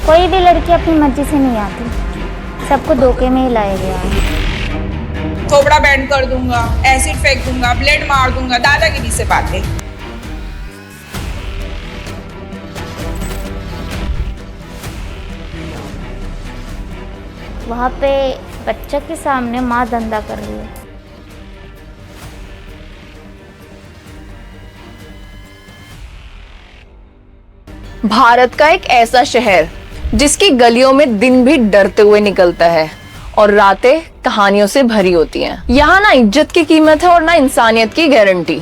कोई भी लड़की अपनी मर्जी से नहीं आती, सबको धोखे में ही लाया गया है। थोबड़ा बैंड कर दूंगा, एसिड फेंक दूंगा, ब्लेड मार दूंगा, दादागिरी से बातें। वहाँ पे बच्चा के सामने माँ धंधा कर रही है। भारत का एक ऐसा शहर जिसकी गलियों में दिन भी डरते हुए निकलता है और रातें कहानियों से भरी होती हैं। यहाँ ना इज्जत की कीमत है और ना इंसानियत की गारंटी।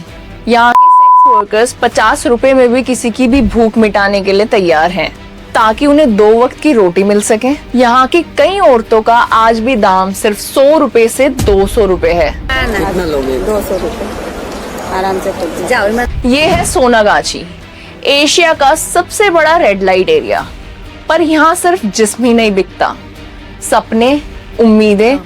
यहाँ के सेक्स वर्कर्स 50 रुपए में भी किसी की भी भूख मिटाने के लिए तैयार हैं ताकि उन्हें 2 वक्त की रोटी मिल सके। यहाँ की कई औरतों का आज भी दाम सिर्फ 100 रुपए से 200 रुपए है। कितना लोगे? 200 रुपए आराम से जाओ। ये है सोनागाछी, एशिया का सबसे बड़ा रेड लाइट एरिया। पर यहाँ सिर्फ जिस्म ही नहीं बिकता, सपने, उम्मीदें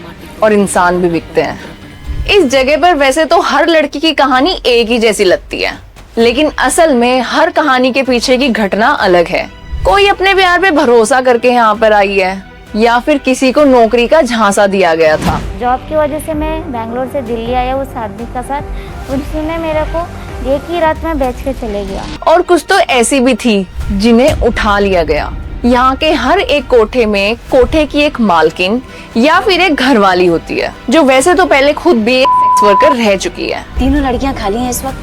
और इंसान भी बिकते हैं। इस जगह पर वैसे तो हर लड़की की कहानी एक ही जैसी लगती है, लेकिन असल में हर कहानी के पीछे की घटना अलग है। कोई अपने प्यार पे भरोसा करके यहाँ पर आई है या फिर किसी को नौकरी का झांसा दिया गया था। जॉब की वजह से मैं बैंगलोर से दिल्ली आया उस आदमी का साथ, उसने मेरे को एक ही रात में बेच के चले गया। और कुछ तो ऐसी भी थी जिन्हें उठा लिया गया। यहाँ के हर एक कोठे में कोठे की एक मालकिन या फिर एक घरवाली होती है, जो वैसे तो पहले खुद भी एक सेक्स वर्कर रह चुकी है। तीनों लड़कियां खाली हैं इस वक्त,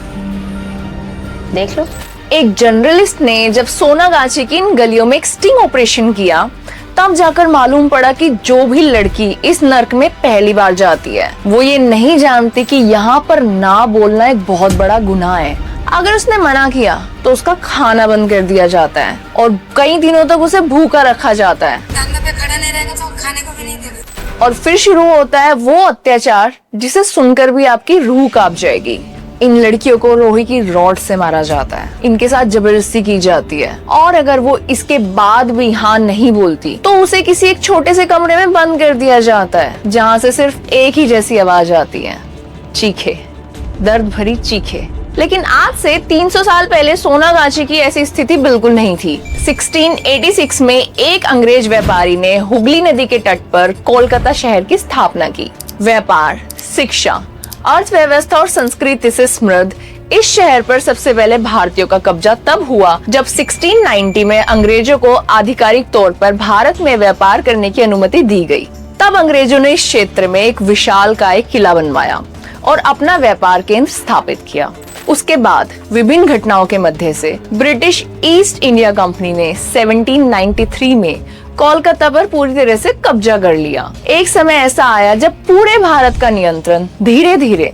देख लो। एक जर्नलिस्ट ने जब सोनागाछी की इन गलियों में एक स्टिंग ऑपरेशन किया, तब जाकर मालूम पड़ा कि जो भी लड़की इस नर्क में पहली बार जाती है, वो ये नहीं जानती कि यहाँ पर ना बोलना एक बहुत बड़ा गुनाह है। अगर उसने मना किया तो उसका खाना बंद कर दिया जाता है और कई दिनों तक उसे भूखा रखा जाता है। पे खड़ा नहीं रहेगा तो खाने को भी नहीं देगा। और फिर शुरू होता है वो अत्याचार जिसे सुनकर भी आपकी रूह कांप जाएगी। इन लड़कियों को लोहे की रॉड से मारा जाता है, इनके साथ जबरदस्ती की जाती है और अगर वो इसके बाद भी हाँ नहीं बोलती तो उसे किसी एक छोटे से कमरे में बंद कर दिया जाता है, जहाँ से सिर्फ एक ही जैसी आवाज आती है, चीखे, दर्द भरी चीखे। लेकिन आज से 300 साल पहले सोनागाछी की ऐसी स्थिति बिल्कुल नहीं थी। 1686 में एक अंग्रेज व्यापारी ने हुगली नदी के तट पर कोलकाता शहर की स्थापना की। व्यापार, शिक्षा, अर्थव्यवस्था और संस्कृति से समृद्ध इस शहर पर सबसे पहले भारतीयों का कब्जा तब हुआ जब 1690 में अंग्रेजों को आधिकारिक तौर पर भारत में व्यापार करने की अनुमति दी गई। तब अंग्रेजों ने इस क्षेत्र में एक विशालकाय किला बनवाया और अपना व्यापार केंद्र स्थापित किया। उसके बाद विभिन्न घटनाओं के मध्य से ब्रिटिश ईस्ट इंडिया कंपनी ने 1793 में कोलकाता पर पूरी तरह से कब्जा कर लिया। एक समय ऐसा आया जब पूरे भारत का नियंत्रण धीरे धीरे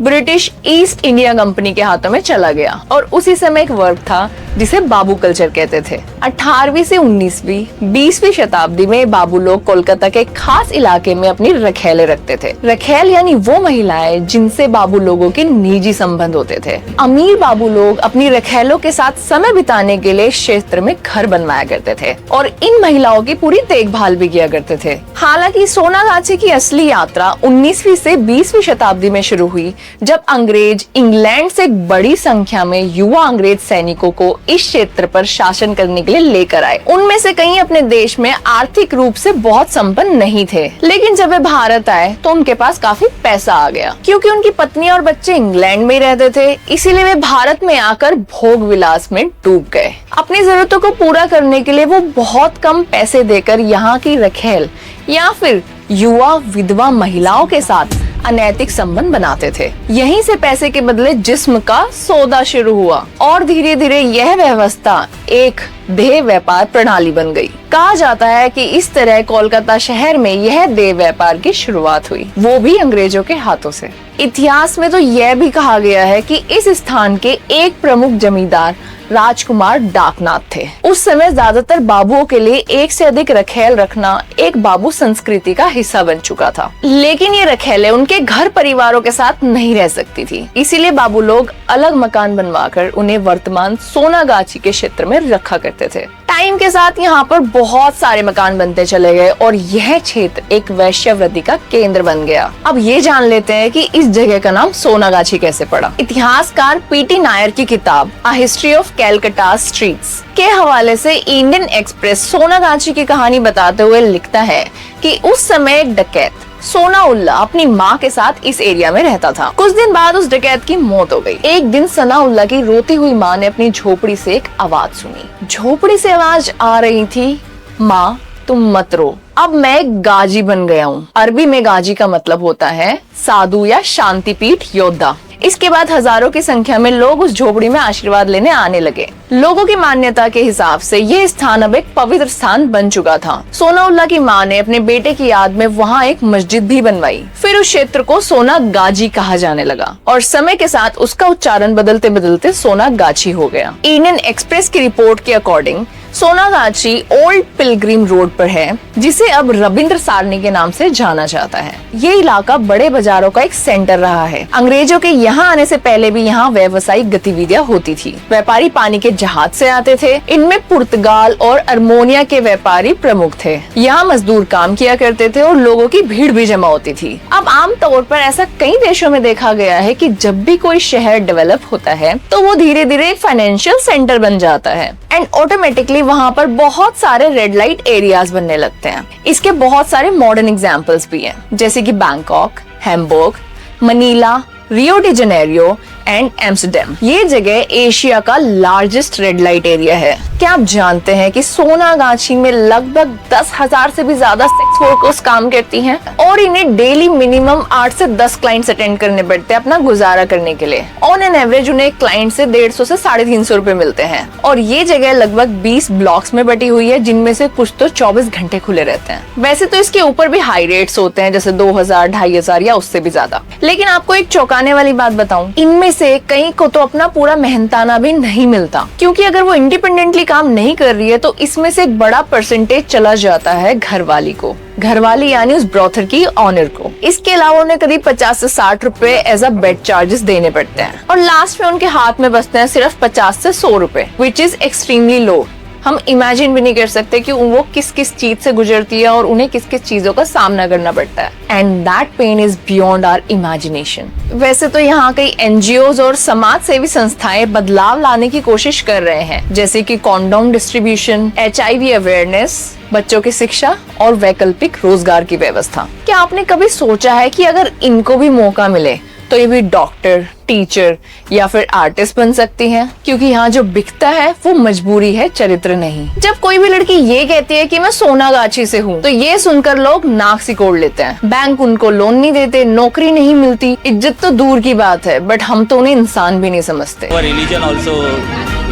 ब्रिटिश ईस्ट इंडिया कंपनी के हाथों में चला गया और उसी समय एक वर्ग था जिसे बाबू कल्चर कहते थे। 18वीं से 19वीं 20वीं शताब्दी में बाबू लोग कोलकाता के खास इलाके में अपनी रखेले रखते थे। रखेल यानी वो महिलाएं जिनसे बाबू लोगों के निजी संबंध होते थे। अमीर बाबू लोग अपनी रखेलों के साथ समय बिताने के लिए क्षेत्र में घर बनवाया करते थे और इन महिलाओं की पूरी देखभाल भी किया करते थे। हालांकि सोनागाछी की असली यात्रा 19वीं से 20वीं शताब्दी में शुरू हुई जब अंग्रेज इंग्लैंड से एक बड़ी संख्या में युवा अंग्रेज सैनिकों को इस क्षेत्र पर शासन करने के लिए लेकर आए। उनमें से कई अपने देश में आर्थिक रूप से बहुत संपन्न नहीं थे, लेकिन जब वे भारत आए तो उनके पास काफी पैसा आ गया। क्योंकि उनकी पत्नी और बच्चे इंग्लैंड में ही रहते थे, इसीलिए वे भारत में आकर भोग विलास में डूब गए। अपनी जरूरतों को पूरा करने के लिए वो बहुत कम पैसे देकर यहाँ की रखेल या फिर युवा विधवा महिलाओं के साथ अनैतिक संबंध बनाते थे। यहीं से पैसे के बदले जिस्म का सौदा शुरू हुआ और धीरे धीरे यह व्यवस्था एक देह व्यापार प्रणाली बन गई। कहा जाता है कि इस तरह कोलकाता शहर में यह देह व्यापार की शुरुआत हुई, वो भी अंग्रेजों के हाथों से। इतिहास में तो यह भी कहा गया है कि इस स्थान के एक प्रमुख जमींदार राजकुमार डाकनाथ थे। उस समय ज्यादातर बाबुओं के लिए एक से अधिक रखेल रखना एक बाबू संस्कृति का हिस्सा बन चुका था। लेकिन ये रखेलें उनके घर परिवारों के साथ नहीं रह सकती थी, इसीलिए बाबू लोग अलग मकान बनवाकर उन्हें वर्तमान सोनागाछी के क्षेत्र में रखा करते थे। टाइम के साथ यहाँ पर बहुत सारे मकान बनते चले गए और यह क्षेत्र एक वैश्यावृत्ति का केंद्र बन गया। अब ये जान लेते हैं कि इस जगह का नाम सोनागाछी कैसे पड़ा। इतिहासकार पीटी नायर की किताब a history of Calcutta streets के हवाले से इंडियन एक्सप्रेस सोनागाछी की कहानी बताते हुए लिखता है कि उस समय एक डकैत सनाउल्लाह अपनी माँ के साथ इस एरिया में रहता था। कुछ दिन बाद उस डकैत की मौत हो गई। एक दिन सनाउल्लाह की रोती हुई माँ ने अपनी झोपड़ी से एक आवाज सुनी। झोपड़ी से आवाज आ रही थी, माँ तुम मत रो, अब मैं एक गाजी बन गया हूँ। अरबी में गाजी का मतलब होता है साधु या शांतिपीठ योद्धा। इसके बाद हजारों की संख्या में लोग उस झोपड़ी में आशीर्वाद लेने आने लगे। लोगों की मान्यता के हिसाब से ये स्थान अब एक पवित्र स्थान बन चुका था। सनाउल्लाह की माँ ने अपने बेटे की याद में वहाँ एक मस्जिद भी बनवाई। फिर उस क्षेत्र को सोनागाजी कहा जाने लगा और समय के साथ उसका उच्चारण बदलते बदलते सोनागाछी हो गया। इंडियन एक्सप्रेस की रिपोर्ट के according Sonagachi old Pilgrim road पर है, जिसे अब रविंद्र सारणी के नाम से जाना जाता है। ये इलाका बड़े बाजारों का एक सेंटर रहा है। अंग्रेजों के यहाँ आने से पहले भी यहाँ व्यावसायिक गतिविधियाँ होती थी। व्यापारी पानी के जहाज से आते थे। इनमें पुर्तगाल और अर्मोनिया के व्यापारी प्रमुख थे। यहाँ मजदूर काम किया करते थे और लोगों की भीड़ भी जमा होती थी। अब आम तौर पर ऐसा कई देशों में देखा गया है कि जब भी कोई शहर डेवलप होता है तो वो धीरे धीरे फाइनेंशियल सेंटर बन जाता है एंड ऑटोमेटिकली वहाँ पर बहुत सारे रेड लाइट एरियाज बनने लगते हैं। इसके बहुत सारे मॉडर्न एग्जाम्पल्स भी हैं, जैसे कि Bangkok, Hamburg, Manila, Rio de Janeiro and Amsterdam. ये जगह एशिया का लार्जेस्ट रेड लाइट एरिया है। क्या आप जानते हैं कि सोनागाछी में लगभग 10,000 से भी ज्यादा सेक्स वर्कर्स काम करती हैं और इन्हें डेली मिनिमम 8 से 10 क्लाइंट्स अटेंड करने पड़ते हैं अपना गुजारा करने के लिए। ऑन एन एवरेज उन्हें क्लाइंट से 150 से 350 रुपए मिलते हैं और ये जगह लगभग 20 ब्लॉक्स में बटी हुई है, जिनमें से कुछ तो 24 घंटे खुले रहते हैं। वैसे तो इसके ऊपर भी हाई रेट्स होते हैं, जैसे 2,000, 2,500 या उससे भी ज्यादा। लेकिन आपको एक चौंकाने वाली बात बताऊं, इनमें से कई को तो अपना पूरा मेहनताना भी नहीं मिलता, क्योंकि अगर वो इंडिपेंडेंटली काम नहीं कर रही है तो इसमें से एक बड़ा परसेंटेज चला जाता है घरवाली को। घरवाली यानी उस ब्रोथर की ऑनर को। इसके अलावा उन्हें करीब 50 से 60 रुपए एज अ बेड चार्जेस देने पड़ते हैं और लास्ट में उनके हाथ में बचते हैं सिर्फ 50 से 100 रुपए, विच इज एक्सट्रीमली लो। हम इमेजिन भी नहीं कर सकते कि वो किस किस चीज से गुजरती है और उन्हें किस किस चीजों का सामना करना पड़ता है। And that pain is beyond our imagination. वैसे तो यहाँ कई एनजीओज और समाज सेवी संस्थाएं बदलाव लाने की कोशिश कर रहे हैं, जैसे कि कॉन्डोम डिस्ट्रीब्यूशन, HIV अवेयरनेस, बच्चों की शिक्षा और वैकल्पिक रोजगार की व्यवस्था। क्या आपने कभी सोचा है कि अगर इनको भी मौका मिले तो ये भी डॉक्टर, टीचर या फिर आर्टिस्ट बन सकती हैं? क्योंकि यहाँ जो बिकता है वो मजबूरी है, चरित्र नहीं। जब कोई भी लड़की ये कहती है कि मैं सोनागाछी से हूँ, तो ये सुनकर लोग नाक सिकोड़ लेते हैं। बैंक उनको लोन नहीं देते, नौकरी नहीं मिलती, इज्जत तो दूर की बात है, बट हम तो उन्हें इंसान भी नहीं समझते। Religion also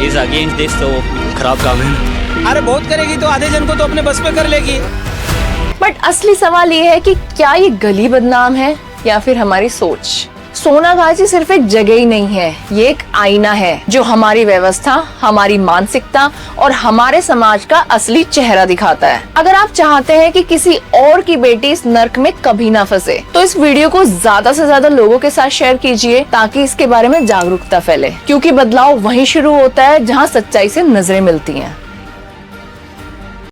is against this, तो खराब काम है। अरे बहुत करेगी तो आधे जन को तो अपने बस पे कर लेगी। बट असली सवाल ये है कि क्या ये गली बदनाम है या फिर हमारी सोच? सोनागाछी सिर्फ एक जगह ही नहीं है, ये एक आईना है जो हमारी व्यवस्था, हमारी मानसिकता और हमारे समाज का असली चेहरा दिखाता है। अगर आप चाहते हैं कि किसी और की बेटी इस नर्क में कभी ना फंसे, तो इस वीडियो को ज्यादा से ज्यादा लोगों के साथ शेयर कीजिए ताकि इसके बारे में जागरूकता फैले, क्योंकि बदलाव वहीं शुरू होता है जहाँ सच्चाई से नजरें मिलती हैं।